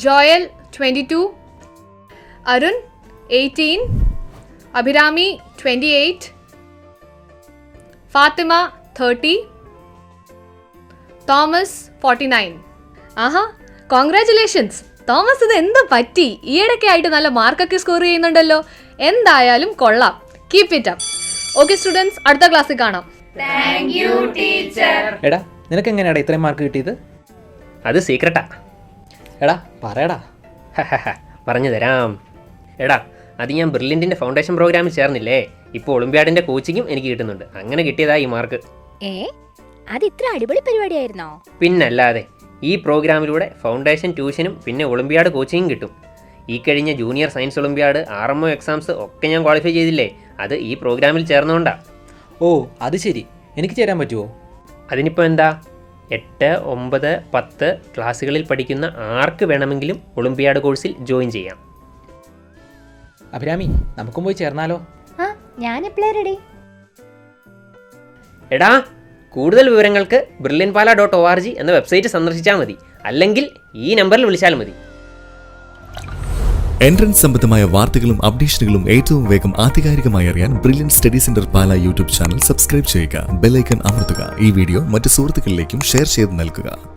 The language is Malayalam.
Joel 22, Arun 18, Abhirami 28, Fatima 30, Thomas 49. ആഹാ, കോൺഗ്രാറ്റുലേഷൻസ് തോമസ്. ഇത് എന്താ പറ്റി? ഈയിടയ്ക്ക് ആയിട്ട് നല്ല മാർക്കൊക്കെ സ്കോർ ചെയ്യുന്നുണ്ടല്ലോ. എന്തായാലും കൊള്ളാം. Keep it up. Okay students, അടുത്ത ക്ലാസ്സിൽ കാണാം. Thank you teacher. എടാ, നിനക്ക് എങ്ങനെയാടാ ഇത്രയും മാർക്ക് കിട്ടിയത്? അത് സീക്രട്ടാ. എടാ പറയടാ. പറഞ്ഞു തരാം. എടാ, അത് ഞാൻ ബ്രില്യൻറ്റിൻ്റെ ഫൗണ്ടേഷൻ പ്രോഗ്രാമിൽ ചേർന്നില്ലേ, ഇപ്പോൾ ഒളിമ്പ്യാഡിൻ്റെ കോച്ചിങ്ങും എനിക്ക് കിട്ടുന്നുണ്ട്. അങ്ങനെ കിട്ടിയതാ ഈ മാർക്ക്. അത് ഇത്ര അടിപൊളി പരിപാടിയായിരുന്നോ? പിന്നല്ലാതെ, ഈ പ്രോഗ്രാമിലൂടെ ഫൗണ്ടേഷൻ ട്യൂഷനും പിന്നെ ഒളിമ്പ്യാഡ് കോച്ചിങ്ങും കിട്ടും. ഈ കഴിഞ്ഞ junior science Olympiad, RMO exams ഒക്കെ ഞാൻ ക്വാളിഫൈ ചെയ്തില്ലേ, അത് ഈ പ്രോഗ്രാമിൽ ചേർന്നുകൊണ്ടാ. ഓ അത് ശരി, എനിക്ക് ചേരാൻ പറ്റുമോ? അതിനിപ്പോൾ എന്താ, 8, 9, 10 ക്ലാസ്സുകളിൽ പഠിക്കുന്ന ആർക്ക് വേണമെങ്കിലും ഒളിമ്പ്യാഡ് കോഴ്സിൽ ജോയിൻ ചെയ്യാം. അഭിരാമി, നമുക്കും പോയി ചേർന്നാലോ? ഞാൻ എപ്പോഴാ റെഡി? എടാ, കൂടുതൽ വിവരങ്ങൾക്ക് brilliantpala.org എന്ന വെബ്സൈറ്റ് സന്ദർശിച്ചാൽ മതി, അല്ലെങ്കിൽ ഈ നമ്പറിൽ വിളിച്ചാൽ മതി. എൻട്രൻസ് സംബന്ധമായ വാർത്തകളും അപ്ഡേഷനുകളും ഏറ്റവും വേഗം ആധികാരികമായി അറിയാൻ ബ്രില്യൻ സ്റ്റഡി സെന്റർ പാല യൂട്യൂബ് ചാനൽ സബ്സ്ക്രൈബ് ചെയ്യുക. ബെൽ ഐക്കൺ അമർത്തുക. ഈ വീഡിയോ മറ്റ് സുഹൃത്തുക്കളിലേക്കും ഷെയർ ചെയ്ത് നൽകുക.